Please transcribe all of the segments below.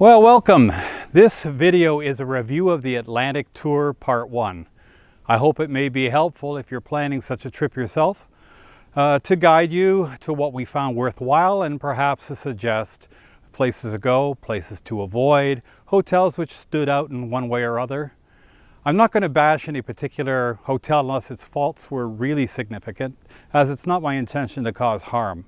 Well, welcome. This video is a review of the Atlantic Tour Part 1. I hope it may be helpful if you're planning such a trip yourself, to guide you to what we found worthwhile and perhaps to suggest places to go, places to avoid, hotels which stood out in one way or other. I'm not going to bash any particular hotel unless its faults were really significant, as it's not my intention to cause harm.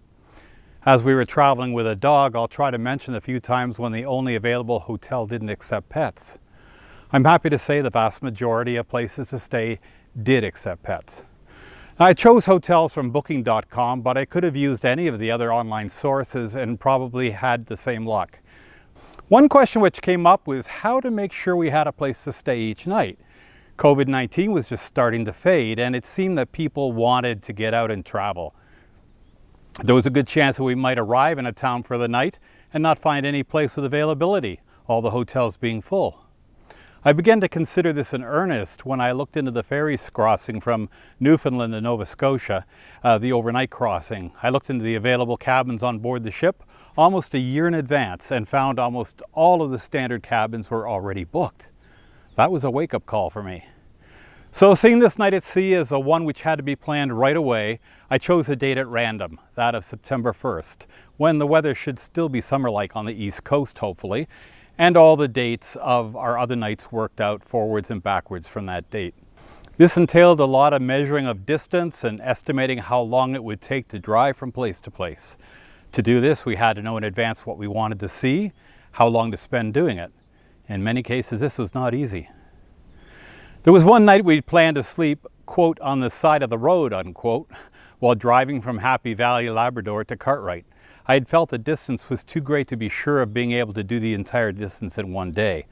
As we were traveling with a dog, I'll try to mention a few times when the only available hotel didn't accept pets. I'm happy to say the vast majority of places to stay did accept pets. Now, I chose hotels from Booking.com, but I could have used any of the other online sources and probably had the same luck. One question which came up was how to make sure we had a place to stay each night. COVID-19 was just starting to fade, and it seemed that people wanted to get out and travel. There was a good chance that we might arrive in a town for the night and not find any place with availability, all the hotels being full. I began to consider this in earnest when I looked into the ferry crossing from Newfoundland to Nova Scotia, the overnight crossing. I looked into the available cabins on board the ship almost a year in advance and found almost all of the standard cabins were already booked. That was a wake-up call for me. So seeing this night at sea as a one which had to be planned right away, I chose a date at random, that of September 1st, when the weather should still be summer-like on the East Coast, hopefully, and all the dates of our other nights worked out forwards and backwards from that date. This entailed a lot of measuring of distance and estimating how long it would take to drive from place to place. To do this, we had to know in advance what we wanted to see, how long to spend doing it. In many cases, this was not easy. There was one night we planned to sleep, quote, on the side of the road, unquote, while driving from Happy Valley, Labrador to Cartwright. I had felt the distance was too great to be sure of being able to do the entire distance in one day.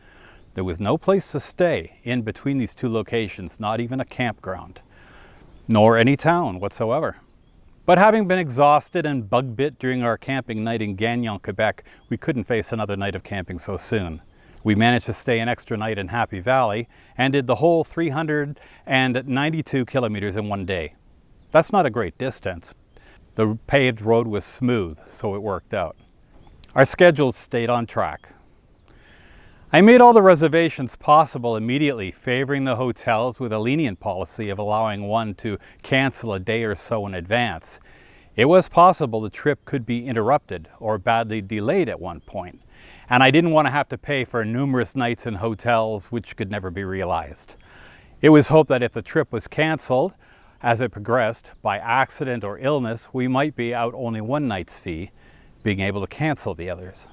There was no place to stay in between these two locations, not even a campground, nor any town whatsoever. But having been exhausted and bug bit during our camping night in Gagnon, Quebec, we couldn't face another night of camping so soon. We managed to stay an extra night in Happy Valley and did the whole 392 kilometers in one day. That's not a great distance. The paved road was smooth, so it worked out. Our schedule stayed on track. I made all the reservations possible immediately, favoring the hotels with a lenient policy of allowing one to cancel a day or so in advance. It was possible the trip could be interrupted or badly delayed at one point, and I didn't want to have to pay for numerous nights in hotels which could never be realized. It was hoped that if the trip was canceled, as it progressed, by accident or illness, we might be out only one night's fee, being able to cancel the others.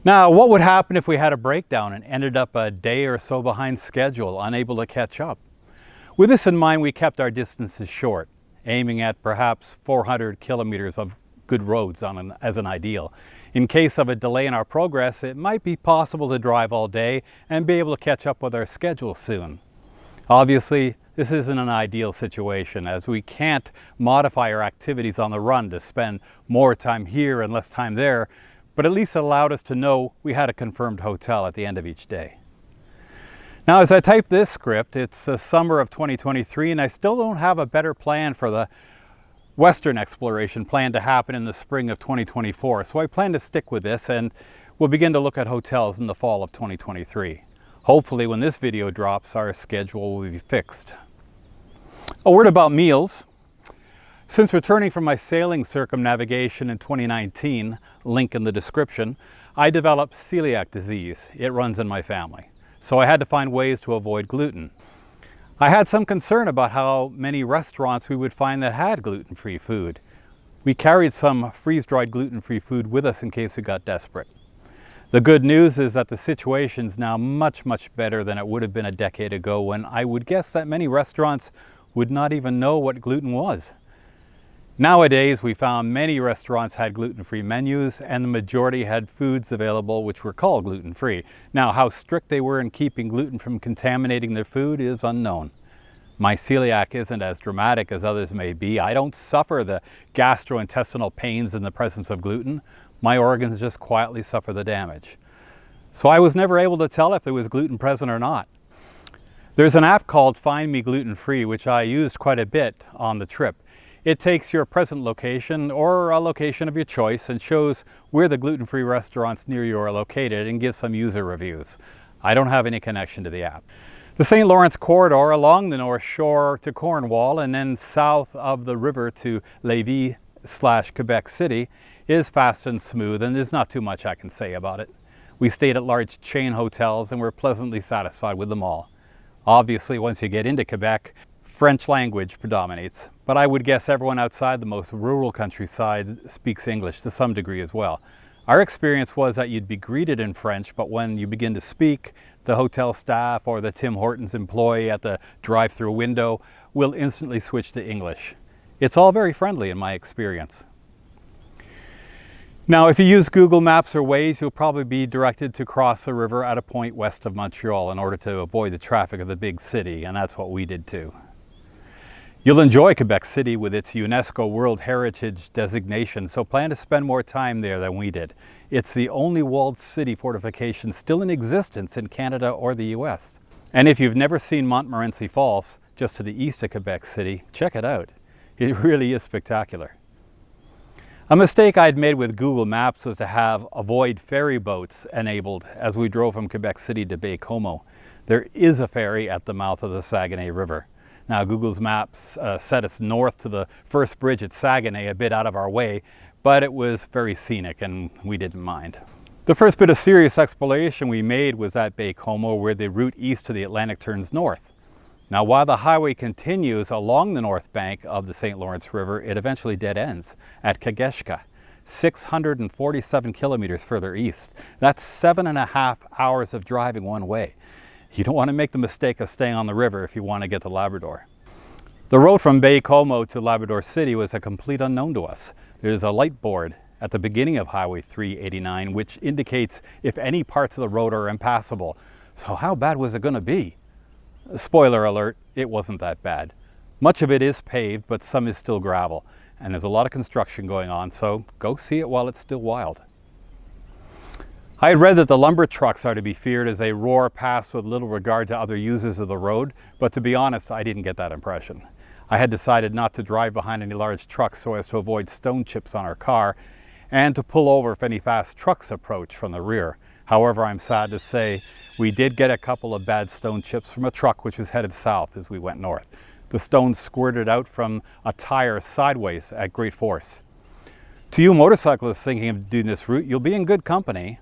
Now, what would happen if we had a breakdown and ended up a day or so behind schedule, unable to catch up? With this in mind, we kept our distances short, aiming at perhaps 400 kilometers of good roads as an ideal. In case of a delay in our progress, it might be possible to drive all day and be able to catch up with our schedule soon. Obviously, this isn't an ideal situation, as we can't modify our activities on the run to spend more time here and less time there, but at least it allowed us to know we had a confirmed hotel at the end of each day. Now, as I type this script, it's the summer of 2023, and I still don't have a better plan for the Western exploration planned to happen in the spring of 2024. So I plan to stick with this, and we'll begin to look at hotels in the fall of 2023. Hopefully, when this video drops, our schedule will be fixed. A word about meals. Since returning from my sailing circumnavigation in 2019, link in the description, I developed celiac disease. It runs in my family. So I had to find ways to avoid gluten. I had some concern about how many restaurants we would find that had gluten-free food. We carried some freeze-dried gluten-free food with us in case we got desperate. The good news is that the situation's now much, much better than it would have been a decade ago, when I would guess that many restaurants would not even know what gluten was. Nowadays, we found many restaurants had gluten-free menus, and the majority had foods available which were called gluten-free. Now, how strict they were in keeping gluten from contaminating their food is unknown. My celiac isn't as dramatic as others may be. I don't suffer the gastrointestinal pains in the presence of gluten. My organs just quietly suffer the damage. So I was never able to tell if there was gluten present or not. There's an app called Find Me Gluten Free, which I used quite a bit on the trip. It takes your present location or a location of your choice and shows where the gluten-free restaurants near you are located and gives some user reviews. I don't have any connection to the app. The St. Lawrence corridor along the North Shore to Cornwall and then south of the river to Lévis/Quebec City is fast and smooth, and there's not too much I can say about it. We stayed at large chain hotels and were pleasantly satisfied with them all. Obviously, once you get into Quebec, French language predominates, but I would guess everyone outside the most rural countryside speaks English to some degree as well. Our experience was that you'd be greeted in French, but when you begin to speak, the hotel staff or the Tim Hortons employee at the drive-through window will instantly switch to English. It's all very friendly in my experience. Now, if you use Google Maps or Waze, you'll probably be directed to cross the river at a point west of Montreal in order to avoid the traffic of the big city, and that's what we did too. You'll enjoy Quebec City with its UNESCO World Heritage designation, so plan to spend more time there than we did. It's the only walled city fortification still in existence in Canada or the US. And if you've never seen Montmorency Falls, just to the east of Quebec City, check it out. It really is spectacular. A mistake I'd made with Google Maps was to have avoid ferry boats enabled as we drove from Quebec City to Baie-Comeau. There is a ferry at the mouth of the Saguenay River. Now, Google's Maps set us north to the first bridge at Saguenay, a bit out of our way, but it was very scenic and we didn't mind. The first bit of serious exploration we made was at Baie-Comeau, where the route east to the Atlantic turns north. Now, while the highway continues along the north bank of the St. Lawrence River, it eventually dead ends at Kageshka, 647 kilometers further east. That's 7.5 hours of driving one way. You don't want to make the mistake of staying on the river if you want to get to Labrador. The road from Baie-Comeau to Labrador City was a complete unknown to us. There's a light board at the beginning of Highway 389 which indicates if any parts of the road are impassable. So how bad was it going to be? Spoiler alert, it wasn't that bad. Much of it is paved, but some is still gravel, and there's a lot of construction going on, so go see it while it's still wild. I had read that the lumber trucks are to be feared as they roar past with little regard to other users of the road, but to be honest, I didn't get that impression. I had decided not to drive behind any large trucks so as to avoid stone chips on our car, and to pull over if any fast trucks approach from the rear. However, I'm sad to say we did get a couple of bad stone chips from a truck which was headed south as we went north. The stones squirted out from a tire sideways at great force. To you motorcyclists thinking of doing this route, you'll be in good company,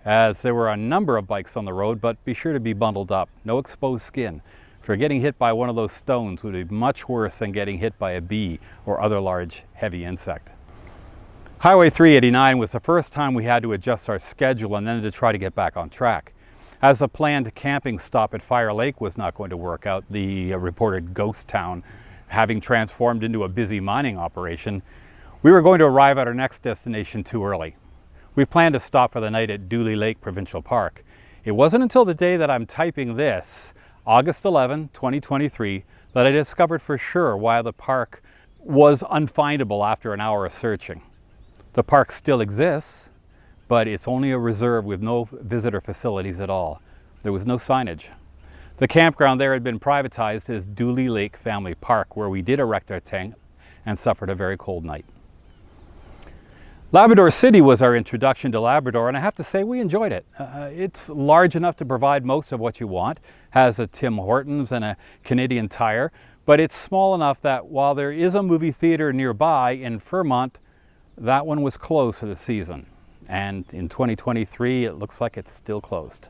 as there were a number of bikes on the road, but be sure to be bundled up. No exposed skin. For getting hit by one of those stones would be much worse than getting hit by a bee or other large heavy insect. Highway 389 was the first time we had to adjust our schedule and then to try to get back on track. As a planned camping stop at Fire Lake was not going to work out, the reported ghost town having transformed into a busy mining operation, we were going to arrive at our next destination too early. We planned to stop for the night at Dooley Lake Provincial Park. It wasn't until the day that I'm typing this, August 11, 2023, that I discovered for sure why the park was unfindable after an hour of searching. The park still exists, but it's only a reserve with no visitor facilities at all. There was no signage. The campground there had been privatized as Dooley Lake Family Park, where we did erect our tent and suffered a very cold night. Labrador City was our introduction to Labrador, and I have to say we enjoyed it. It's large enough to provide most of what you want, has a Tim Hortons and a Canadian Tire, but it's small enough that while there is a movie theater nearby in Fairmont, that one was closed for the season. And in 2023, it looks like it's still closed.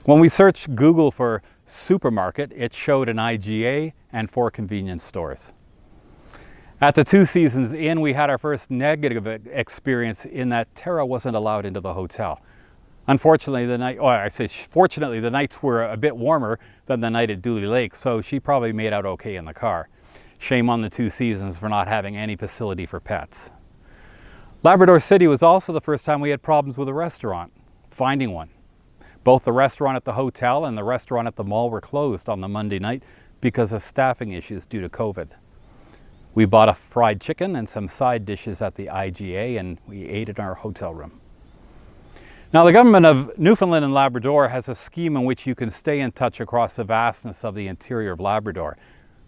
When we searched Google for supermarket, it showed an IGA and 4 convenience stores. At the 2 Seasons Inn, we had our first negative experience in that Tara wasn't allowed into the hotel. Unfortunately, fortunately, the nights were a bit warmer than the night at Dooley Lake, so she probably made out okay in the car. Shame on the 2 Seasons for not having any facility for pets. Labrador City was also the first time we had problems with a restaurant, finding one. Both the restaurant at the hotel and the restaurant at the mall were closed on the Monday night because of staffing issues due to COVID. We bought a fried chicken and some side dishes at the IGA, and we ate in our hotel room. Now, the government of Newfoundland and Labrador has a scheme in which you can stay in touch across the vastness of the interior of Labrador.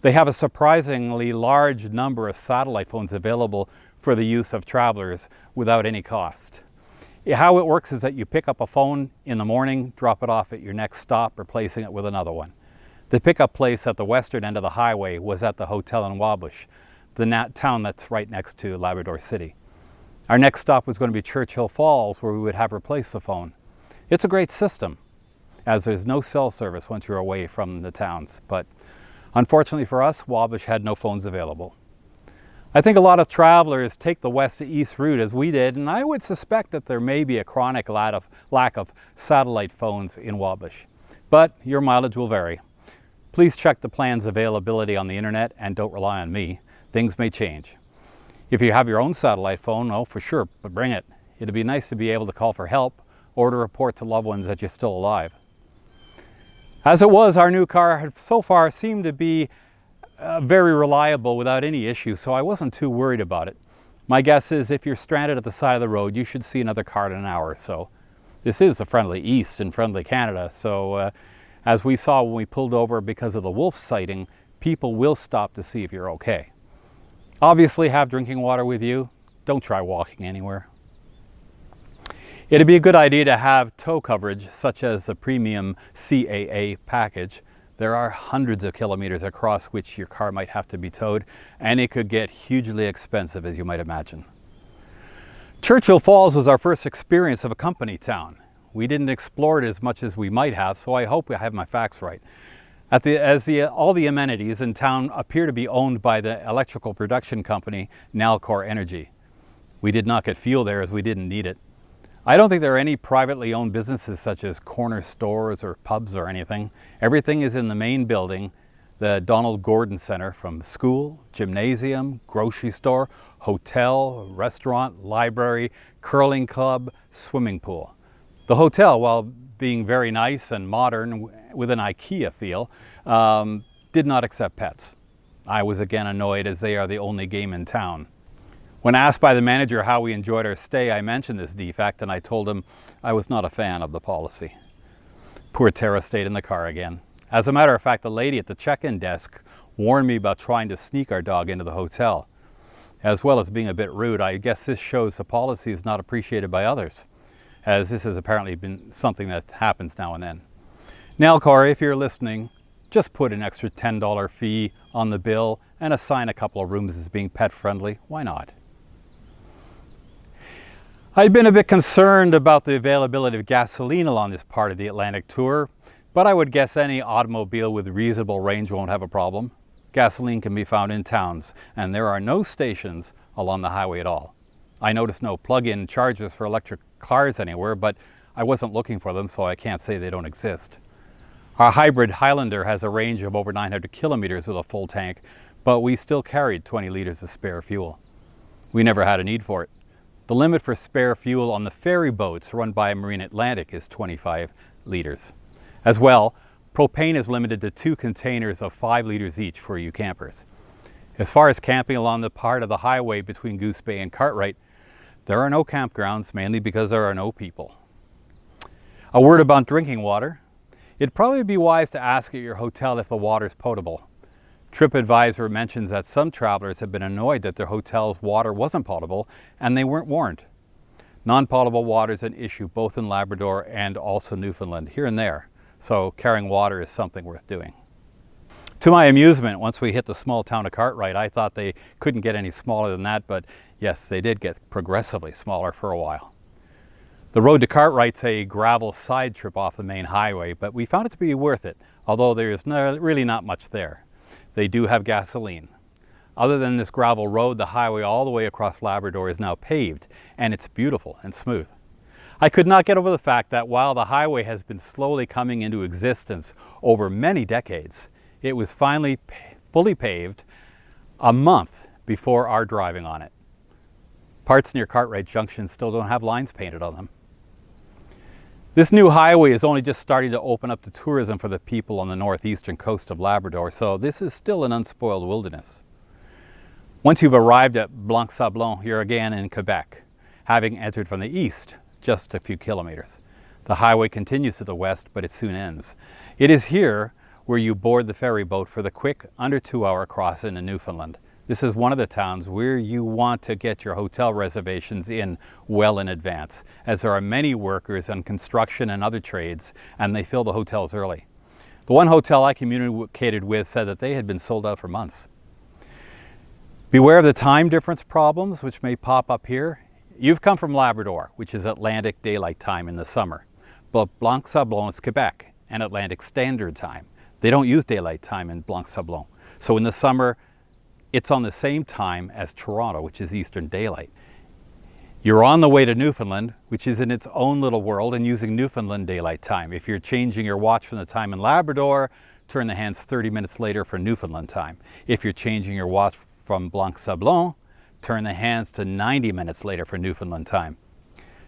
They have a surprisingly large number of satellite phones available for the use of travelers without any cost. How it works is that you pick up a phone in the morning, drop it off at your next stop, replacing it with another one. The pickup place at the western end of the highway was at the hotel in Wabush, the town that's right next to Labrador City. Our next stop was going to be Churchill Falls, where we would have replaced the phone. It's a great system, as there's no cell service once you're away from the towns, but unfortunately for us, Wabush had no phones available. I think a lot of travelers take the west to east route as we did, and I would suspect that there may be a chronic lack of satellite phones in Wabush. But your mileage will vary. Please check the plan's availability on the internet and don't rely on me. Things may change. If you have your own satellite phone, oh, for sure, but bring it. It'd be nice to be able to call for help or to report to loved ones that you're still alive. As it was, our new car had so far seemed to be very reliable without any issues, so I wasn't too worried about it. My guess is if you're stranded at the side of the road, you should see another car in an hour or so. This is the friendly East and friendly Canada, so as we saw when we pulled over because of the wolf sighting, people will stop to see if you're okay. Obviously, have drinking water with you. Don't try walking anywhere. It'd be a good idea to have tow coverage, such as the premium CAA package. There are hundreds of kilometers across which your car might have to be towed, and it could get hugely expensive, as you might imagine. Churchill Falls was our first experience of a company town. We didn't explore it as much as we might have, so I hope I have my facts right. All the amenities in town appear to be owned by the electrical production company Nalcor Energy. We did not get fuel there as we didn't need it. I don't think there are any privately owned businesses such as corner stores or pubs or anything. Everything is in the main building, the Donald Gordon Center, from school, gymnasium, grocery store, hotel, restaurant, library, curling club, swimming pool. The hotel, while being very nice and modern with an IKEA feel, did not accept pets. I was again annoyed as they are the only game in town. When asked by the manager how we enjoyed our stay, I mentioned this defect and I told him I was not a fan of the policy. Poor Tara stayed in the car again. As a matter of fact, the lady at the check-in desk warned me about trying to sneak our dog into the hotel. As well as being a bit rude, I guess this shows the policy is not appreciated by others, as this has apparently been something that happens now and then. Nalcor, if you're listening, just put an extra $10 fee on the bill and assign a couple of rooms as being pet friendly. Why not? I'd been a bit concerned about the availability of gasoline along this part of the Atlantic tour, but I would guess any automobile with reasonable range won't have a problem. Gasoline can be found in towns, and there are no stations along the highway at all. I noticed no plug-in chargers for electric cars anywhere, but I wasn't looking for them, so I can't say they don't exist. Our hybrid Highlander has a range of over 900 kilometers with a full tank, but we still carried 20 liters of spare fuel. We never had a need for it. The limit for spare fuel on the ferry boats run by Marine Atlantic is 25 liters. As well, propane is limited to 2 containers of 5 liters each for you campers. As far as camping along the part of the highway between Goose Bay and Cartwright, there are no campgrounds, mainly because there are no people. A word about drinking water. It'd probably be wise to ask at your hotel if the water is potable. TripAdvisor mentions that some travelers have been annoyed that their hotel's water wasn't potable and they weren't warned. Non-potable water is an issue both in Labrador and also Newfoundland, here and there, so carrying water is something worth doing. To my amusement, once we hit the small town of Cartwright, I thought they couldn't get any smaller than that, but yes, they did get progressively smaller for a while. The road to Cartwright's a gravel side trip off the main highway, but we found it to be worth it, although there's really not much there. They do have gasoline. Other than this gravel road, the highway all the way across Labrador is now paved, and it's beautiful and smooth. I could not get over the fact that while the highway has been slowly coming into existence over many decades, it was finally fully paved a month before our driving on it. Parts near Cartwright Junction still don't have lines painted on them. This new highway is only just starting to open up to tourism for the people on the northeastern coast of Labrador, so this is still an unspoiled wilderness. Once you've arrived at Blanc Sablon, you're again in Quebec, having entered from the east just a few kilometers. The highway continues to the west, but it soon ends. It is here where you board the ferry boat for the quick, under 2-hour cross into Newfoundland. This is one of the towns where you want to get your hotel reservations in well in advance, as there are many workers in construction and other trades, and they fill the hotels early. The one hotel I communicated with said that they had been sold out for months. Beware of the time difference problems which may pop up here. You've come from Labrador, which is Atlantic Daylight Time in the summer, but Blanc Sablon is Quebec and Atlantic Standard Time. They don't use daylight time in Blanc Sablon. So in the summer, it's on the same time as Toronto, which is Eastern Daylight. You're on the way to Newfoundland, which is in its own little world and using Newfoundland Daylight Time. If you're changing your watch from the time in Labrador, turn the hands 30 minutes later for Newfoundland time. If you're changing your watch from Blanc Sablon, turn the hands to 90 minutes later for Newfoundland time.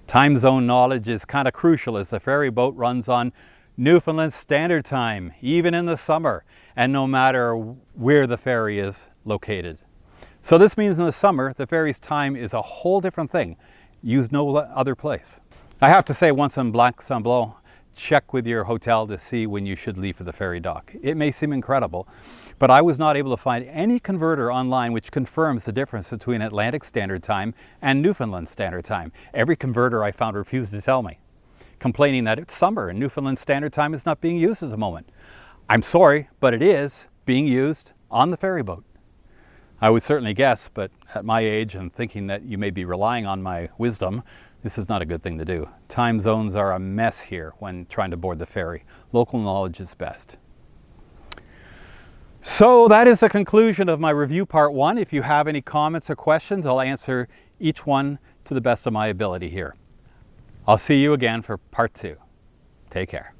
Time zone knowledge is kind of crucial as the ferry boat runs on Newfoundland Standard Time, even in the summer, and no matter where the ferry is located. So this means in the summer, the ferry's time is a whole different thing, used no other place. I have to say, once in Blanc Sablon, check with your hotel to see when you should leave for the ferry dock. It may seem incredible, but I was not able to find any converter online which confirms the difference between Atlantic Standard Time and Newfoundland Standard Time. Every converter I found refused to tell me, complaining that it's summer and Newfoundland Standard Time is not being used at the moment. I'm sorry, but it is being used on the ferry boat. I would certainly guess, but at my age and thinking that you may be relying on my wisdom, this is not a good thing to do. Time zones are a mess here when trying to board the ferry. Local knowledge is best. So that is the conclusion of my review part 1. If you have any comments or questions, I'll answer each one to the best of my ability here. I'll see you again for part 2. Take care.